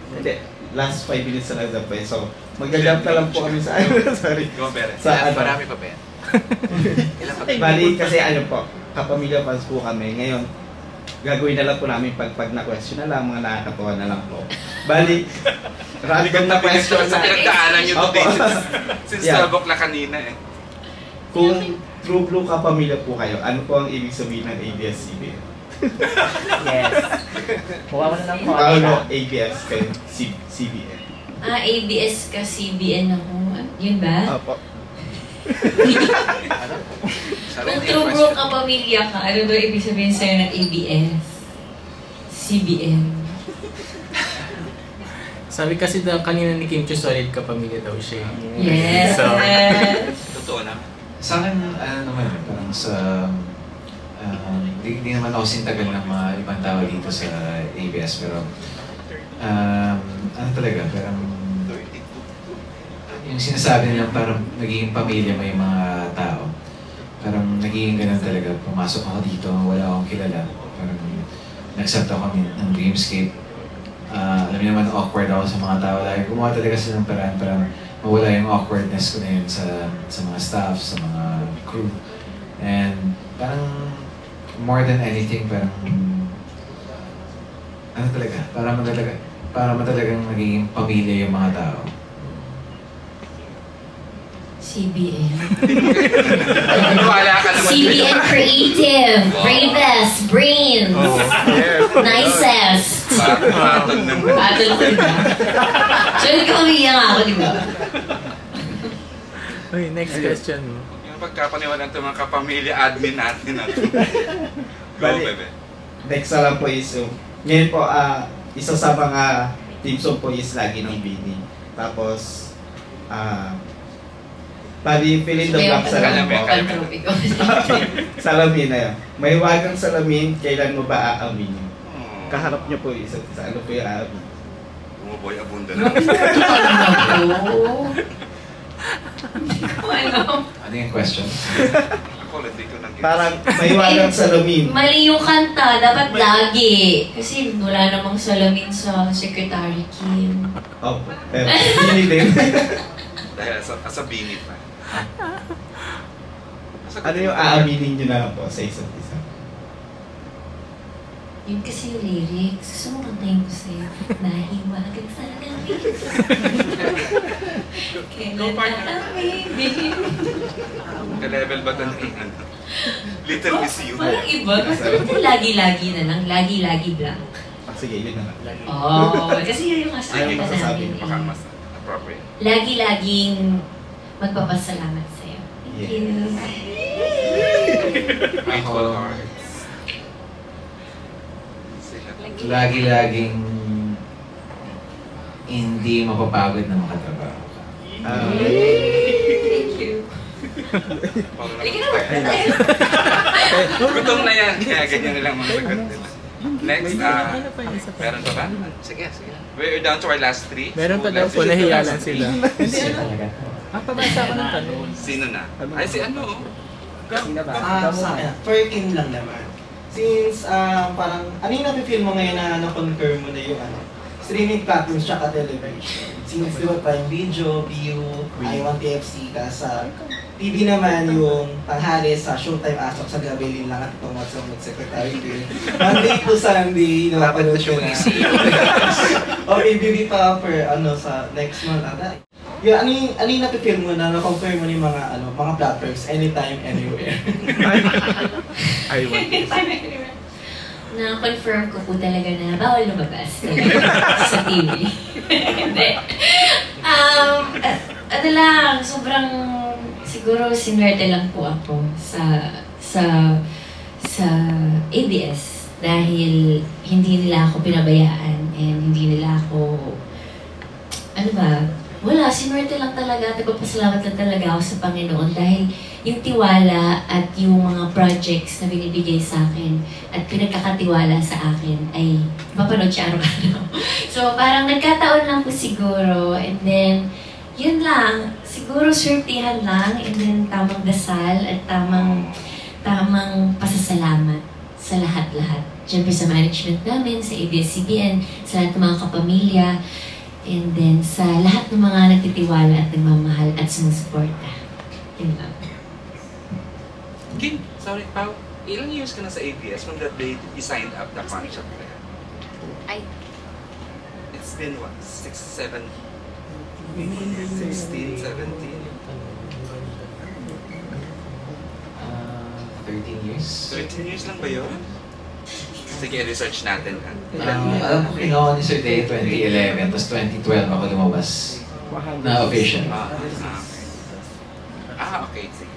Hindi, last 5 minutes na lang na po. So, mag-jump na lang po kami sa sorry. Sa marami pa ba yan? Bali, kasi ano po, kapamilya fans po kami. Ngayon, gagawin na lang po namin pag na-question na lang, mga nakakatawa na lang po. Bali, random na question na. Sa pinagdaanan nyo today, since 12 o'clock kanina eh. Kung True Blue kapamilya po kayo, ano po ang ibig sabihin ng ABS-CBN? Yes. Kuha mo na lang po. Ano, ABS kayo, CBN? ABS ka CBN ako. Yun ba? Opo. Kung True Blue kapamilya ka, ano ba ibig sabihin sa'yo ng ABS? CBN. Sabi kasi daw kanina ni Kim Chiu, solid kapamilya daw siya. Yes! So, totoo na. Sa akin, ano naman, parang sa... Hindi naman ako sintagal ng mga ibang tao dito sa ABS, pero... ano talaga, parang... Yung sinasabi nilang parang nagiging pamilya mo yung mga tao. Parang nagiging ganun talaga. Pumasok ako dito, wala akong kilala. Parang nag-accept ako ng Dreamscape. Alam niyo naman, awkward ako sa mga tao. Lagi gumawa talaga sila ng paraan para mawala yung awkwardness ko na yun sa mga staff, sa mga crew. And parang more than anything, parang ano talaga, para talagang nagiging pamilya yung mga tao. CBN. Wala ka naman. CBN Creative, bravest, brains, nicest. Patol naman. Patol ko diba? So, nagkakamiya nga ako, diba? okay, next question mo. Yung pagkapaniwalan ito mga kapamilya admin natin na ito. Go, bebe. Next na lang po is, ngayon po, isa sa mga team song po is lagi ng Bini. Tapos, bali, fill in the blank sa lamin po. Salamin na yun. May wagang salamin, kailan mo ba aaminin? Kaharap niyo po isa't isa. Ano po yung aamin? Bumuboy abunda na. Hindi ko alam. Ano yung question? Parang may wagang salamin. Mali yung kanta, dapat lagi. Kasi wala namang salamin sa Secretary Kim. Opo, pero hindi din. Dahil sa Bini pa. Ano yung aaminin nyo na po sa isa't isa? Yun kasi yung lyrics. Gusto mo kantayin ko sa'yo. Nahiwagan sa lamin. Kailan aaminin? Ka-level ba ito ng Little Miss You? Parang iba. Gusto mo lagi-lagi na lang. Lagi-lagi blank. Sige, yun na lang. Oo. Kasi yun yung Ayaw kasama masasabi. namin. Baka mas appropriate. Lagi-laging magpapasalamat sa'yo. Thank you. Grateful heart. Lagi-laging hindi mapapagod na makatrabaho ka. Thank you. Gutom na yan. Kaya ganyan nilang mga sagot nila. Next, meron pa ba? Sige. We're down to our last three. Meron pa daw po, nahiya lang sila. Hindi talaga. Pabasa ko ng tanong. Sino na? Ay, si ano? Sino ba? Sa akin, for Kim lang naman. Since parang, ano yung napifeel mo ngayon na na-confirm mo na yung streaming platforms tsaka television? Since di ba parang video, view, I1 TFC ka sa TV naman yung tanghali sa Showtime Asok sa gabi lang at itong What's Up with Secretary Bill. Monday to Sunday, napapanood ko na. O ABB pa for sa next month ata. Yung ano yung napifeel mo na na-confirm mo yung mga platforms anytime, anywhere? I want this. Na-confirm ko po talaga na bawal lumabas sa TV. Hindi. Ano lang, sobrang siguro sinwerte lang po ako sa ABS dahil hindi nila ako pinabayaan and hindi nila ako wala, sinwerte lang talaga at nagpapasalamat lang talaga ako sa Panginoon dahil yung tiwala at yung mga projects na binibigay sa akin at pinagkakatiwala sa akin ay mapanood siya araw-araw. So parang nagkataon lang po siguro and then yun lang, siguro swertihan lang and then tamang dasal at tamang pasasalamat sa lahat-lahat. syempre sa management namin, sa ABS-CBN, sa lahat ng mga kapamilya, and then sa lahat ng mga nagtitiwala at nagmamahal at sumusuporta. Yun lang. Kim, sorry, Pao. Ilang years ka na sa ABS from that day you signed up the contract there? It's been what? 16, 17? 13 years. 13 years lang ba yun? Sige, research natin. Alam ko kinuha ni Sir Day 2011, tapos 2012 ako lumabas na official. Okay. Sige.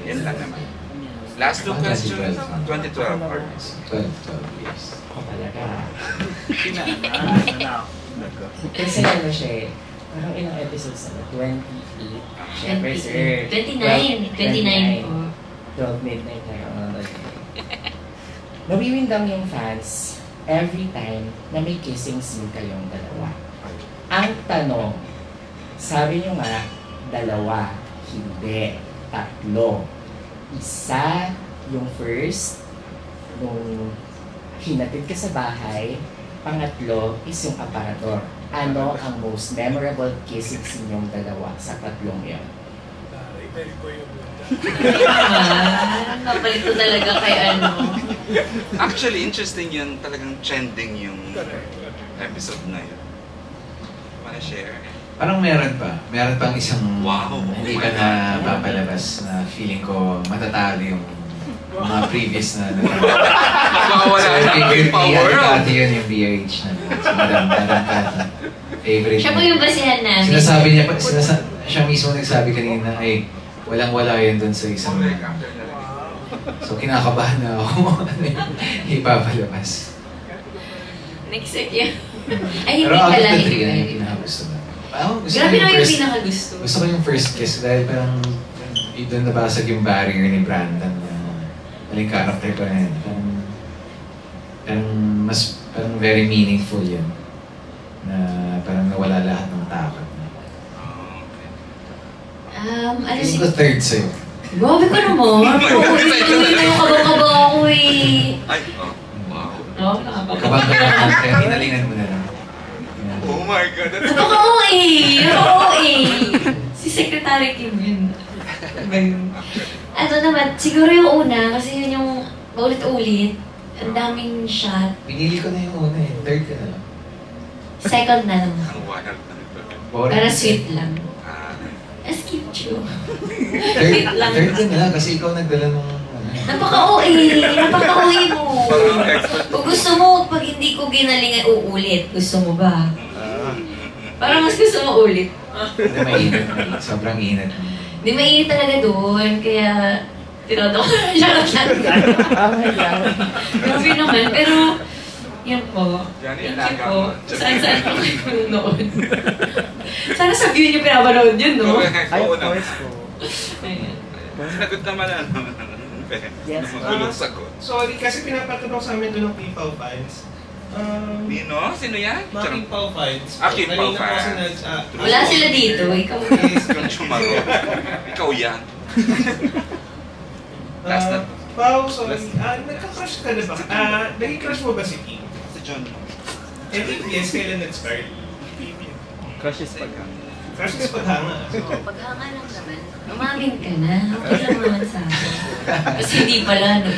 Yan lang naman. Last two questions, 2012 or 12 years. Talaga. Kasi ano siya eh, parang ilang episodes na? 28? Siyempre sir. 29 po. 12 midnight na yung mga nawiwindang yung fans every time na may kissing scene kayong dalawa. Ang tanong, sabi nyo nga, dalawa, hindi, tatlo. Isa yung first, nung hinatid ka sa bahay, pangatlo is yung aparador. Ano ang most memorable kissing scene yung dalawa sa tatlong yun? Kapalito talaga kay ano. Actually, interesting yun. Talagang trending yung episode na yun. Wanna share? Parang meron pang isang Wow! hindi pa na papalabas na feeling ko matatalo yung mga previous na Mawawala na yung power. Kati yun yung BH na si Madam Kati. Favorite Siya po yung basihan namin. Sinasabi niya, siya mismo nagsabi kanina ay walang-wala yun dun sa isang So kinakabahan na ako ipapalabas. Next week yun. Ay, hindi Pero out of pala. the three, ano yung pinakagusto na? Grabe naman yung pinakagusto. Gusto ko yung first kiss dahil parang doon nabasag yung barrier ni Brandon na maling character ko na yun. Parang very meaningful yun. Na parang nawala lahat ng takot. Ano Feeling ko third sa'yo. Grabe ka naman. Kabang-kaba ako eh. Ay, wow. No, Kapag kaya hinalingan mo na lang. Oh my God, that's Napaka-OA! OA! Si Secretary Kim yun. Ano naman, siguro yung una, kasi yun yung ulit-ulit. Ang daming shot. Pinili ko na yung una eh. Third ka na lang. Second na lang. ang wild na ito. Boring. Para sweet lang. Ah, As cute you. Third ka na lang kasi ikaw nagdala nung Napaka-OA! Napaka-OA mo! parang expert. Kung gusto mo, pag hindi ko ginalingan, uulit. Gusto mo ba? Parang mas gusto mo ulit. Hindi mainit. Sobrang init. Hindi mainit talaga doon, kaya tinodo ko na siya lang. Grabe naman, pero yan po. Johnny, Thank you po. Saan po kayo noon? Sana sa view niyo pinapanood yun, no? Ay, of course po. Ayan. Sinagot naman ano. Yes. Magulong sagot. Sorry, kasi pinapatutok sa amin doon ng P-Pao fans. Nino? Sino yan? Mga P-Pao fans. P-Pao Kanina po fans. Wala sila dito, ikaw. Yung chumaro. Ikaw yan. Last na. Pao, sorry. Nagka-crush ka na ba? Naging crush mo ba si Kim? Si John. yes, kailan nag-start? Crushes pag Crush ka paghanga. Paghanga lang naman. Umamin ka na. Okay lang naman sa akin. Kasi hindi pala, no?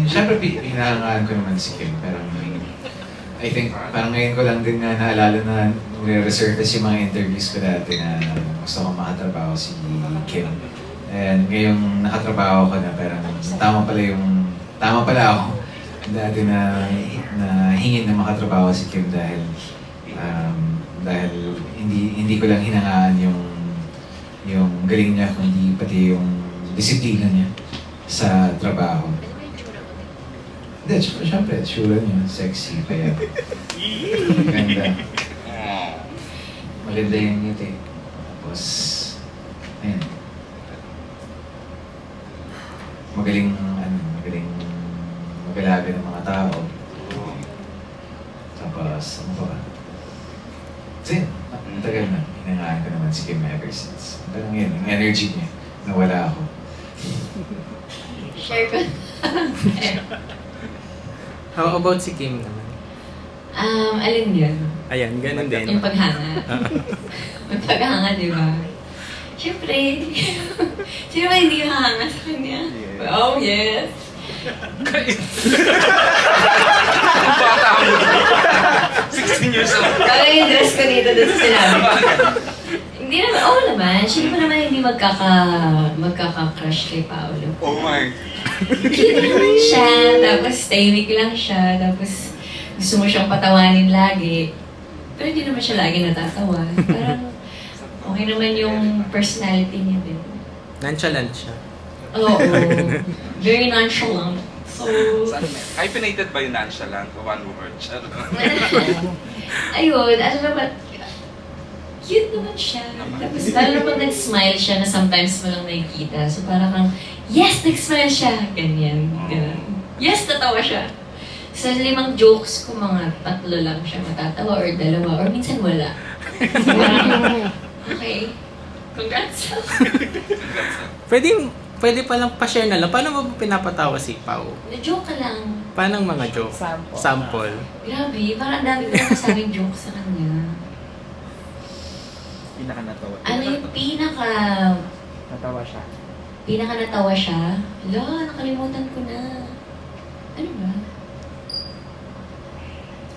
Siyempre hinahangaan ko naman si Kim, pero I think parang ngayon ko lang din na naalala na nire-resurface yung mga interviews ko dati na gusto ko makatrabaho si Kim. And ngayong nakatrabaho ko na, parang tama pala ako dati na hingin na makatrabaho si Kim dahil hindi ko lang hinangaan yung galing niya, kundi pati yung disiplina niya sa trabaho. Hindi, syempre, sure niya, sexy, kaya maganda. Maganda yung ngiti. Tapos, ayun. Magaling mag-alaga ng mga tao. Tapos, ano ba? Kasi, matagal na. Hinangaan ko naman si Kim ever since. Pero ngayon, yung energy niya, nawala ako. Share ko. How about si Kim naman? Alin yun? Ayan, ganun din. Yung paghanga. Yung paghanga, di ba? Siyempre. Sino ba hindi hanga sa kanya? Yes. Oh, yes. Bata mo. 16 years old. Kaya yung dress ko dito sa sinabi. Hindi naman, oo naman. Sino pa naman hindi magkaka-crush kay Paolo? Oh my. Cute naman siya, tapos tahimik lang siya, tapos gusto mo siyang patawanin lagi. Pero hindi naman siya lagi natatawa. Parang okay naman yung personality niya din. Nonchalant siya. Oo. Very nonchalant. So, hyphenated ba yung nonchalant? One word siya. ayun, alam mo ba, cute naman siya. Tapos lalo na pag nag-smile siya na sometimes mo lang nakikita. So parang kang, yes, nag-smile siya. Ganyan. Ganun. Yes, natawa siya. Sa 5 jokes ko, mga 3 lang siya matatawa or 2 or minsan wala. So parang, okay. Congrats. Pwede palang pa-share na lang. Paano mo pinapatawa si Pao? Na-joke ka lang. Paano mga joke? Sample. Grabe, parang dami ko nasabing joke sa kanya. Pinaka-natawa. Ano yung Natawa siya. pinaka-natawa siya? Hala, nakalimutan ko na. Ano ba?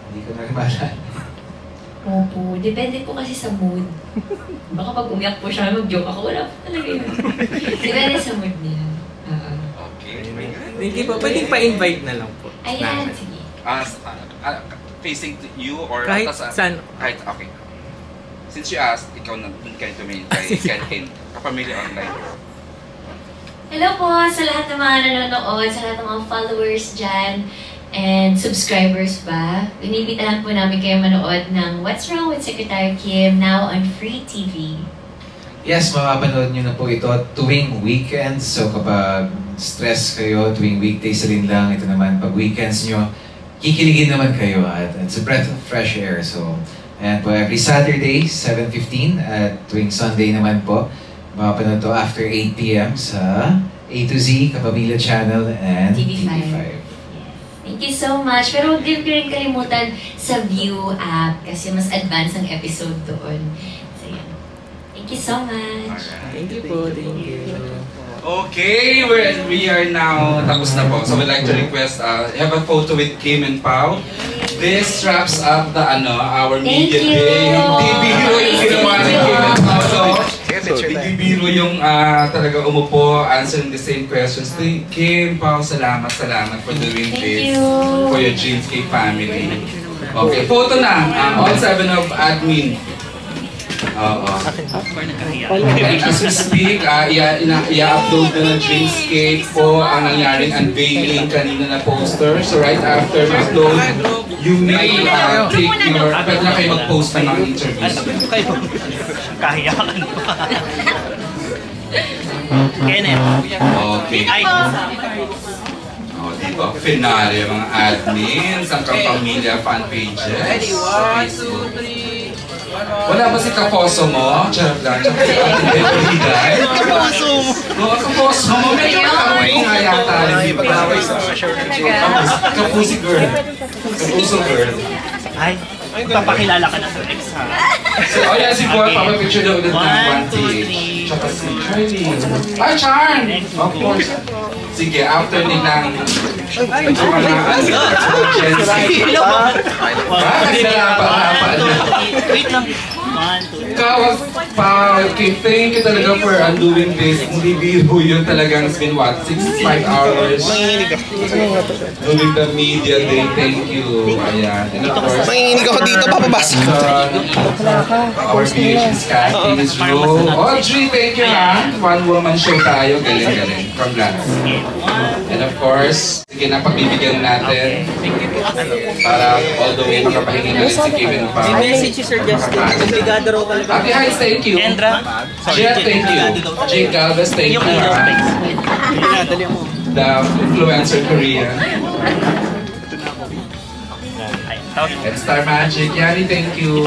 Hindi ko na maalala. Opo, depende po kasi sa mood. Baka pag umiyak po siya, mag-joke ako, wala po talaga yun. Depende sa mood niya. Okay. Hindi po, pwedeng pa-invite na lang po. Ayan, sige. Facing to you or Kahit saan. Kahit, okay. Since you asked, ikaw na dun kayo tumingin kay Ken, kapamilya online. Hello po sa lahat ng mga nanonood, sa lahat ng mga followers dyan, and subscribers ba. Inibitahan po namin kayo manood ng What's Wrong with Secretary Kim now on Free TV. Yes, mapapanood nyo na po ito tuwing weekends. So kapag stress kayo, tuwing weekdays rin lang. Ito naman, pag weekends nyo, kikiligin naman kayo at it's a breath of fresh air. So, ayan po, every Saturday, 7:15 at tuwing Sunday naman po, mapapanood to after 8 p.m. sa A to Z, Kapamilya Channel and TV5. Thank you so much. Pero huwag din rin kalimutan sa View app kasi mas advanced ang episode doon. So, yan. Thank you so much. Thank you po, thank you. Okay, we are now tapos na po. So we'd like to request have a photo with Kim and Pao. This wraps up the our media day. Hindi biro yung ginawa ni Kim and Pao. So hindi biro yung talaga umupo answering the same questions. Kim, Pao, salamat for doing this for your Dreamscape family. Okay, photo na. All 7 of admin. And as we speak, i-upload na ng Dreamscape po ang nangyaring unveiling kanina na poster. So right after ma-upload, you may take your, pwede na kayo mag-post ng mga interviews. Kahiyakan mo. Kenneth. Okay. Diba? Finale yung mga admins, ang Kapamilya fan pages sa Facebook. Wala ba si Kaposo mo? Charot lang. Kaposo mo? Oo, Kaposo mo. Medyo makaway nga yata. Hindi ba kaway sa Kapusi girl. Kapuso girl. Ay, papakilala ka na sa ex ha. So, yan si Boy. Papapicture na ulit ng 1T. Tsaka si Charlie. Ay, Charm! Of course. Sige, after nilang ito mga Gen Z. Bakit nalapa-lapa na? Wait lang. 1, 2, 3. Kawag pa, thank you talaga for doing this. Hindi biro yun talagang it's been what, 5 hours doing the media day. Thank you. Ayan. And of course, manginginig ako dito, papabasa. Our creations cat in this room. Audrey, thank you ha. One woman show tayo. Galing. Congrats. And of course, sige na pagbibigyan natin para all the way makapahingi na rin si Kevin pa. Message si Sir Justin. Obligado raw talaga. Ate Heights, thank you. Kendra. Jeff, thank you. Jake Galvez, thank you. Dali mo. The influencer Korea. And Star Magic. Yari, thank you.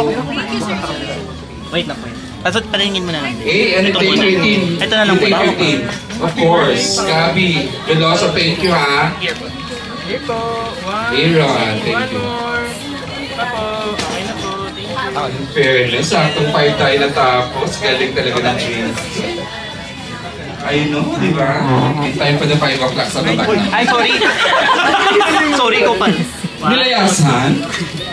Wait na po. Pasot palingin mo na lang. Ano yung 15? Ito na lang po. Yung 15. Of course, Gabby. Veloso, thank you ha. Here po. Aaron, thank you. Okay na po. Thank you. In fairness, saktong 5 tayo natapos. Galing talaga ng dreams. I know, di ba? In time pa na 5 o'clock sa baba. Ay, sorry. Sorry ko pa. Nilayasan?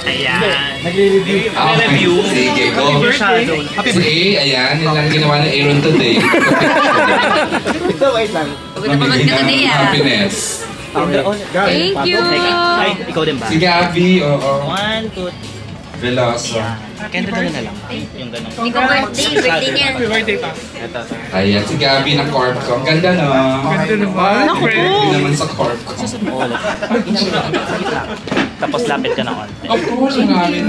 Ayan. Nagre-review. Nagre-review. Sige, go. Si A, ayan. Yan lang ginawa ng Aaron today. Ito, wait lang. Mamigay ng happiness. Thank you! Ay, ikaw din ba? Si Gabby, oo. 1, 2, 3. Veloso. Kaya gano'n na lang. Yung gano'n. Hindi ko birthday niyan. Birthday pa. Ayan, si Gabby ng Corpcom. Ganda no? Ganda naman. Ganda naman sa Corpcom. Oo, tapos lapit ka na konti. Of course, ang namin.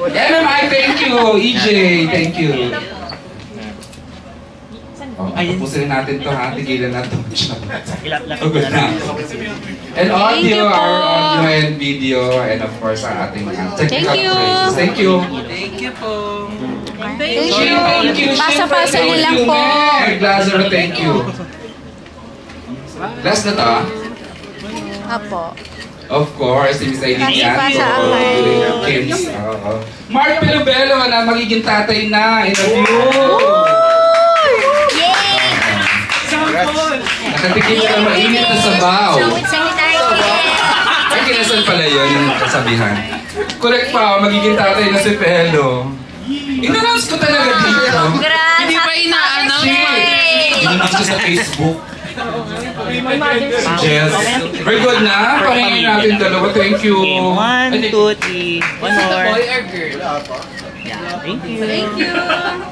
MMI, thank you. EJ, thank you. Oh, tapusin natin to ha. Tigilan na to. Lapit Pagod ka na na. lang. And Thank you audio, po. our audio and video, and of course, ang ating technical Thank you. operations. Thank you. Thank you po. Thank you! Thank you. Pasa-pasa Thank niyo lang you, po. Meg. Lazaro, thank you. Last na to. Apo. Of course, si Miss Aileen yan. Pasa ako. Kims. Mark Pilubelo na magiging tatay na in a few. Yay! Nakatikim ka mainit na sabaw. So, with Secretary Kim. Ay, kinasal pala yun yung kasabihan. Correct pa, magiging tatay na si Pelo. In-announce ko talaga dito. Congrats! Hindi pa ina-announce mo eh. In-announce ko sa Facebook. Jess. Very good na. Pahingin natin dalawa. Thank you. 1, 2, 3. One more. Boy or girl? Yeah, thank you. Thank you.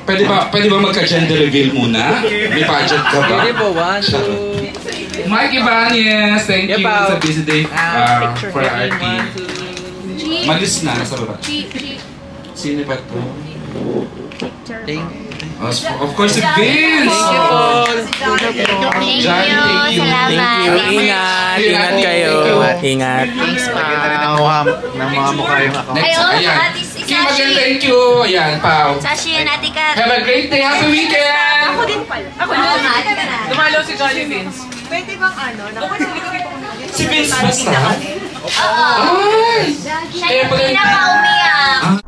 Pwede ba magka-gender reveal muna? May budget ka ba? Pwede po, 1, 2. Mike Ibanez, thank you sa busy day for RT. Malis na, nasa baba. Sino ba ito? Of course, si Vince! Thank you po. Thank John, you. thank you. Salamat. Ingat! Ingat kayo! Ingat! Thanks pa. ng mga mukha yung ako. Ay, oh, Ayan. Ate Kim again, Sashi. thank you. Ayan, Pao. Sashi and Ate Kat. Have a great day. Happy weekend! Ako din pala. Ako Oo, din. Ate Kat. Dumalo si Johnny Vince. Pwede bang ano? Si Vince basta? Oo. Ay! Siya yung pinaka-umiyak. Ah,